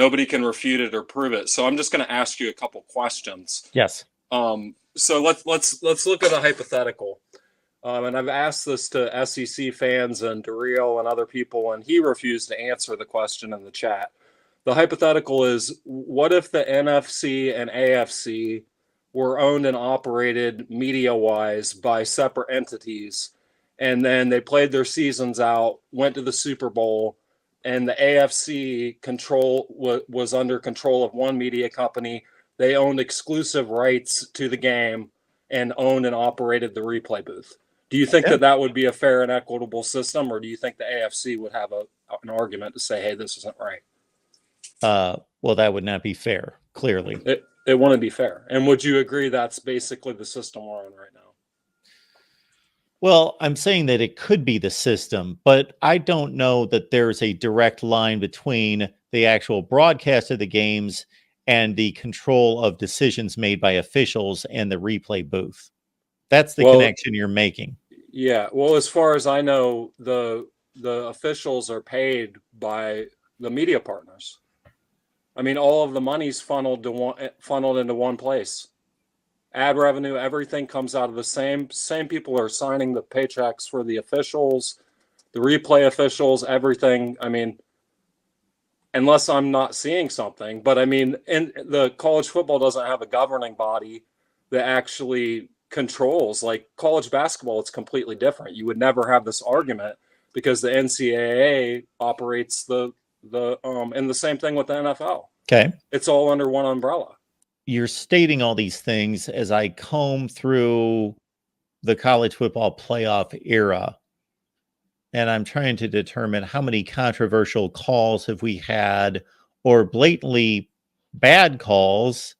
Nobody can refute it or prove it. So I'm just going to ask you a couple questions. Yes. So let's look at a hypothetical. And I've asked this to SEC fans and Dario and other people, and he refused to answer the question in the chat. The hypothetical is, what if the NFC and AFC were owned and operated media-wise by separate entities, and then they played their seasons out, went to the Super Bowl, and the AFC was under control of one media company. They owned exclusive rights to the game and owned and operated the replay booth. Do you think that would be a fair and equitable system, or do you think the AFC would have an argument to say, hey, this isn't right? Well, that would not be fair, clearly. It wouldn't be fair. And would you agree that's basically the system we're on right now? Well, I'm saying that it could be the system, but I don't know that there's a direct line between the actual broadcast of the games and the control of decisions made by officials and the replay booth. That's the connection you're making. Yeah. Well, as far as I know, the officials are paid by the media partners. I mean, all of the money's funneled into one place. Ad revenue, everything comes out of the same people are signing the paychecks for the officials, the replay officials, everything. I mean, unless I'm not seeing something, but I mean, and the college football doesn't have a governing body that actually controls. Like college basketball, it's completely different. You would never have this argument because the NCAA operates and the same thing with the NFL. Okay. It's all under one umbrella. You're stating all these things as I comb through the college football playoff era, and I'm trying to determine how many controversial calls have we had or blatantly bad calls.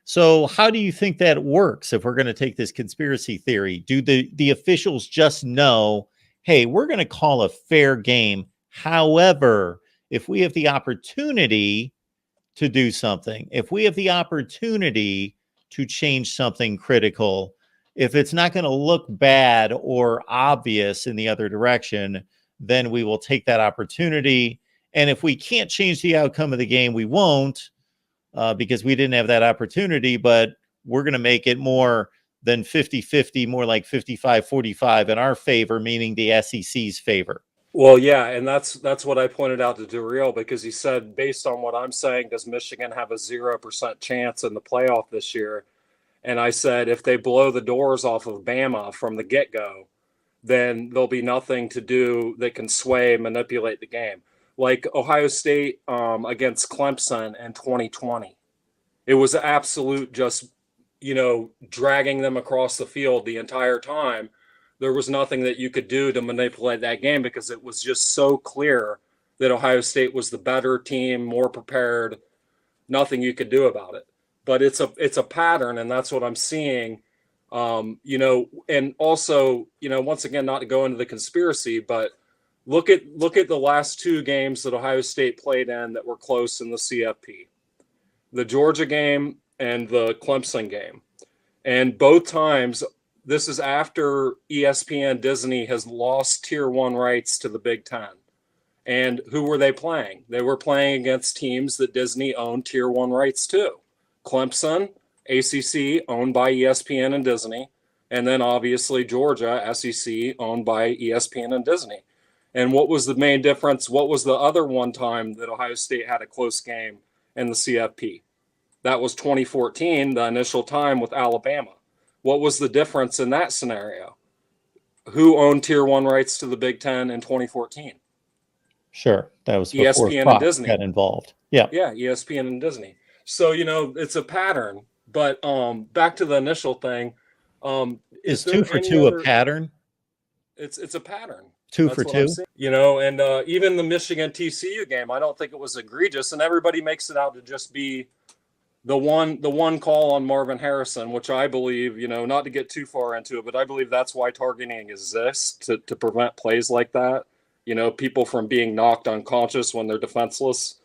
So how do you think that works if we're going to take this conspiracy theory? Do the officials just know, hey, we're going to call a fair game. However, if we have the opportunity to do something, if we have the opportunity to change something critical, if it's not going to look bad or obvious in the other direction, then we will take that opportunity. And if we can't change the outcome of the game, we won't, because we didn't have that opportunity, but we're going to make it more than 50-50, more like 55-45 in our favor, meaning the SEC's favor. Well, yeah, and that's what I pointed out to Dario, because he said, based on what I'm saying, does Michigan have a 0% chance in the playoff this year? And I said, if they blow the doors off of Bama from the get-go, then there'll be nothing to do that can sway, manipulate the game. Like Ohio State against Clemson in 2020. It was absolute just, dragging them across the field the entire time. There was nothing that you could do to manipulate that game because it was just so clear that Ohio State was the better team, more prepared, nothing you could do about it. But it's a pattern, and that's what I'm seeing. And also, once again, not to go into the conspiracy, but look at the last two games that Ohio State played in that were close in the CFP. The Georgia game and the Clemson game. And both times, this is after ESPN Disney has lost Tier 1 rights to the Big Ten. And who were they playing? They were playing against teams that Disney owned Tier 1 rights to. Clemson, ACC, owned by ESPN and Disney. And then obviously Georgia, SEC, owned by ESPN and Disney. And what was the main difference? What was the other one time that Ohio State had a close game in the CFP? That was 2014, the initial time with Alabama. What was the difference in that scenario? Who owned Tier 1 rights to the Big Ten in 2014? Sure. That was before ESPN Fox and Disney got involved. Yeah. Yeah, ESPN and Disney. So, it's a pattern. But back to the initial thing. Is 2 for 2 a pattern? It's a pattern. 2 for 2? And even the Michigan TCU game, I don't think it was egregious. And everybody makes it out to just be the one call on Marvin Harrison, which I believe, not to get too far into it, but I believe that's why targeting exists, to prevent plays like that. People from being knocked unconscious when they're defenseless.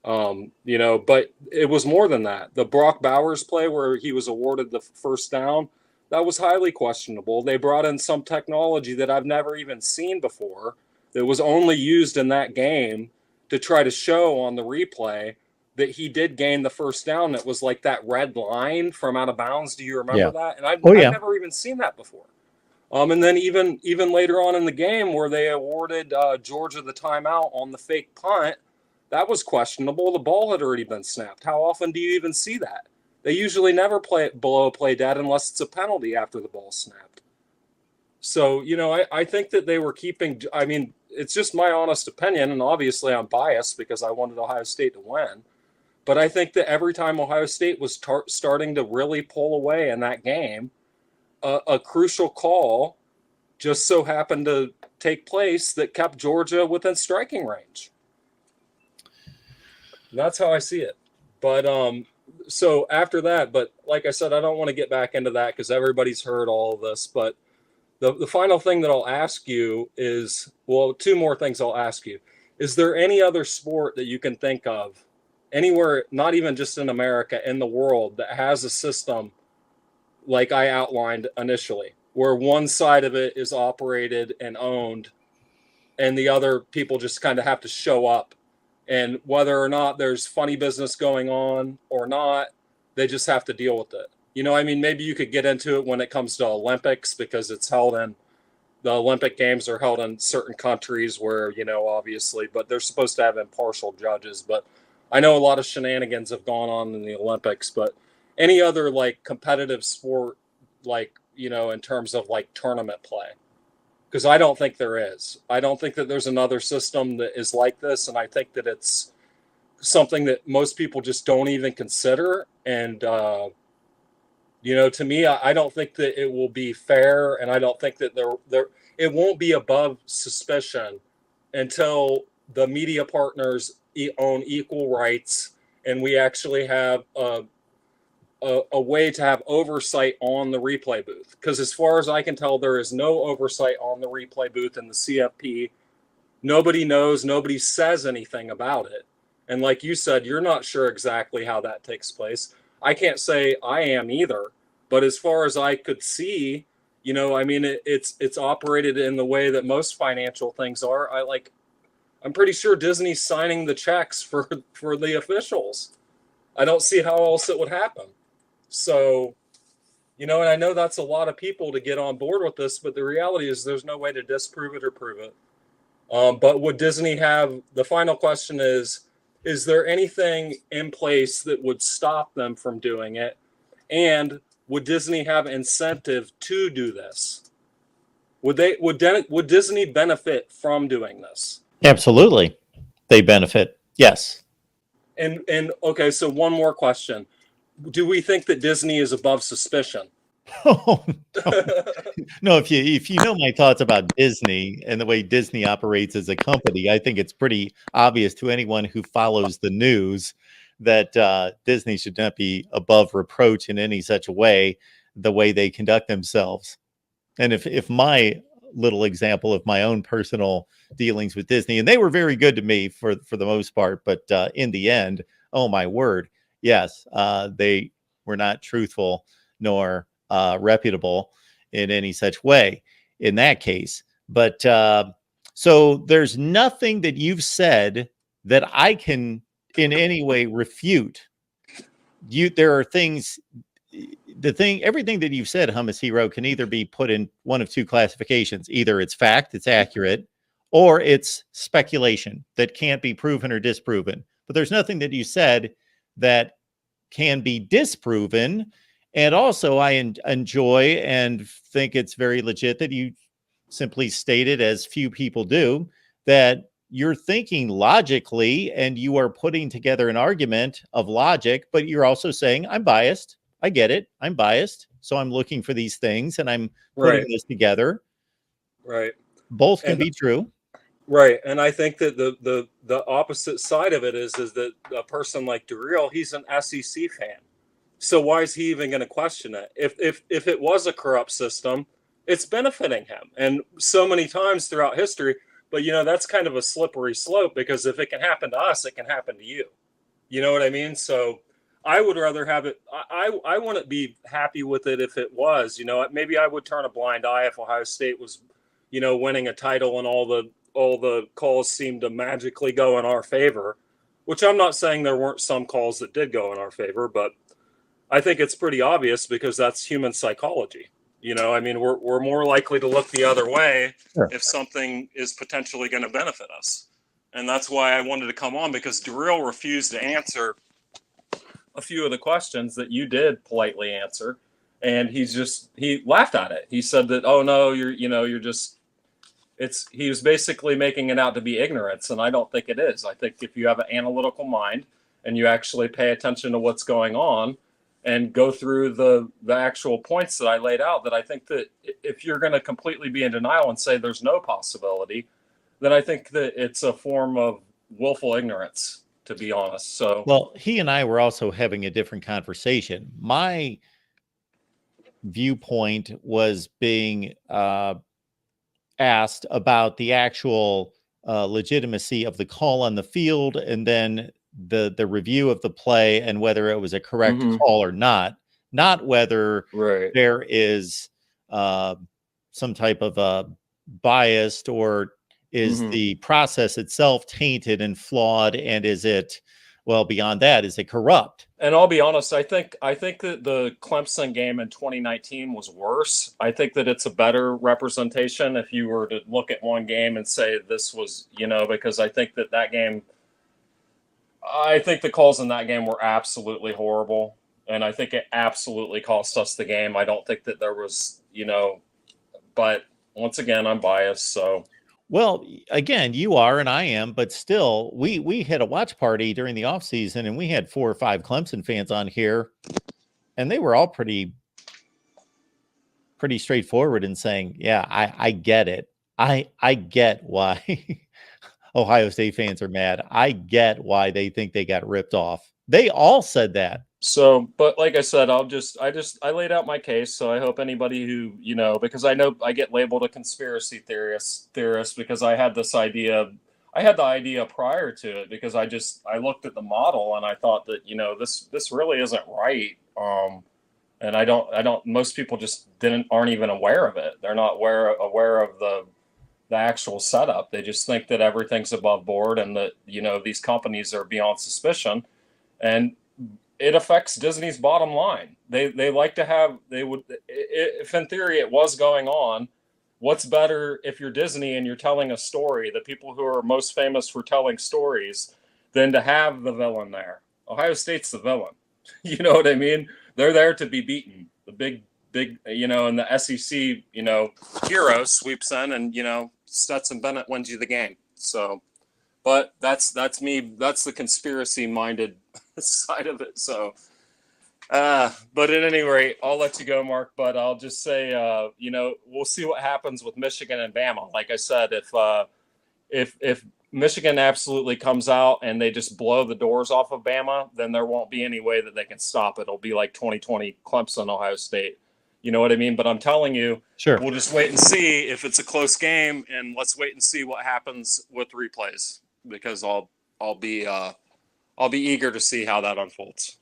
But it was more than that. The Brock Bowers play where he was awarded the first down, that was highly questionable. They brought in some technology that I've never even seen before that was only used in that game to try to show on the replay that he did gain the first down. It was like that red line from out of bounds. Do you remember Yeah. that? And I've, Oh, I've yeah. never even seen that before. And then even later on in the game where they awarded Georgia the timeout on the fake punt, that was questionable. The ball had already been snapped. How often do you even see that? They usually never play it below play dead unless it's a penalty after the ball's snapped. So, I think that they were keeping, I mean, it's just my honest opinion, and obviously I'm biased because I wanted Ohio State to win. But I think that every time Ohio State was starting to really pull away in that game, a crucial call just so happened to take place that kept Georgia within striking range. And that's how I see it. But so after that, but like I said, I don't want to get back into that because everybody's heard all of this. But the final thing that I'll ask you is, well, two more things I'll ask you. Is there any other sport that you can think of anywhere, not even just in America, in the world, that has a system like I outlined initially, where one side of it is operated and owned and the other people just kind of have to show up, and whether or not there's funny business going on or not, they just have to deal with it. I mean, maybe you could get into it when it comes to Olympics because the Olympic Games are held in certain countries where, obviously, but they're supposed to have impartial judges. But I know a lot of shenanigans have gone on in the Olympics, but any other like competitive sport, like, in terms of like tournament play, because I don't think there is. I don't think that there's another system that is like this. And I think that it's something that most people just don't even consider. And, to me, I don't think that it will be fair. And I don't think that it won't be above suspicion until the media partners own equal rights. And we actually have a way to have oversight on the replay booth. Because as far as I can tell, there is no oversight on the replay booth in the CFP. Nobody knows, nobody says anything about it. And like you said, you're not sure exactly how that takes place. I can't say I am either. But as far as I could see, I mean, it's operated in the way that most financial things are. I'm pretty sure Disney's signing the checks for the officials. I don't see how else it would happen. So, and I know that's a lot of people to get on board with this, but the reality is there's no way to disprove it or prove it. But would Disney have, the final question is there anything in place that would stop them from doing it? And would Disney have incentive to do this? Would Disney benefit from doing this? Absolutely. They benefit. Yes. And okay, so one more question. Do we think that Disney is above suspicion? Oh, no. No, if you know my thoughts about Disney and the way Disney operates as a company, I think it's pretty obvious to anyone who follows the news that Disney should not be above reproach in any such way, the way they conduct themselves. And if my little example of my own personal dealings with Disney, and they were very good to me for the most part, but in the end, oh my word, yes, they were not truthful nor reputable in any such way in that case. But so there's nothing that you've said that I can in any way refute. There are things, everything that you've said, Hummus Hero, can either be put in one of two classifications. Either it's fact, it's accurate, or it's speculation that can't be proven or disproven. But there's nothing that you said that can be disproven. And also, I enjoy and think it's very legit that you simply stated, as few people do, that you're thinking logically and you are putting together an argument of logic, but you're also saying, I'm biased. I get it. I'm biased. So I'm looking for these things and I'm putting this together. Right. Both can be true. Right. And I think that the opposite side of it is that a person like Durrell, he's an SEC fan. So why is he even going to question it? If it was a corrupt system, it's benefiting him. And so many times throughout history, but that's kind of a slippery slope, because if it can happen to us, it can happen to you. You know what I mean? So I would rather have it. I wouldn't be happy with it if it was, maybe I would turn a blind eye if Ohio State was, winning a title and all the calls seemed to magically go in our favor. which I'm not saying there weren't some calls that did go in our favor, but I think it's pretty obvious because that's human psychology. You know, I mean, we're more likely to look the other way Sure. if something is potentially going to benefit us. And that's why I wanted to come on, because Darrell refused to answer a few of the questions that you did politely answer. And he laughed at it. He said that, oh no, you're just, he was basically making it out to be ignorance. And I don't think it is. I think if you have an analytical mind and you actually pay attention to what's going on and go through the actual points that I laid out, that I think that if you're going to completely be in denial and say there's no possibility, then I think that it's a form of willful ignorance, to be honest. So, well, he and I were also having a different conversation. My viewpoint was being asked about the actual legitimacy of the call on the field, and then the review of the play and whether it was a correct call or not whether there is some type of biased, or is the process itself tainted and flawed, and is it, well, beyond that, is it corrupt? And I'll be honest, I think that the Clemson game in 2019 was worse. I think that it's a better representation if you were to look at one game and say this was, because I think that game, I think the calls in that game were absolutely horrible. And I think it absolutely cost us the game. I don't think that there was, but once again, I'm biased. So, well, again, you are and I am, but still, we had a watch party during the off season, and we had 4 or 5 Clemson fans on here, and they were all pretty straightforward in saying, yeah, I get it. I get why Ohio State fans are mad. I get why they think they got ripped off. They all said that. So, but like I said, I laid out my case. So I hope anybody who, because I know I get labeled a conspiracy theorist because I had the idea prior to it, because I looked at the model and I thought that, this really isn't right. And most people just aren't even aware of it. They're not aware of the actual setup. They just think that everything's above board and that, these companies are beyond suspicion. And it affects Disney's bottom line. They like to have, if in theory it was going on, what's better if you're Disney and you're telling a story, the people who are most famous for telling stories, than to have the villain there. Ohio State's the villain. You know what I mean? They're there to be beaten. The big, and the SEC, hero sweeps in and, Stetson Bennett wins you the game. So, but that's me. That's the conspiracy minded side of it. So, but at any rate, I'll let you go, Mark, but I'll just say, we'll see what happens with Michigan and Bama. Like I said, if Michigan absolutely comes out and they just blow the doors off of Bama, then there won't be any way that they can stop it. It'll be like 2020 Clemson, Ohio State. You know what I mean? But I'm telling you, sure, we'll just wait and see if it's a close game, and let's wait and see what happens with replays, because I'll be eager to see how that unfolds.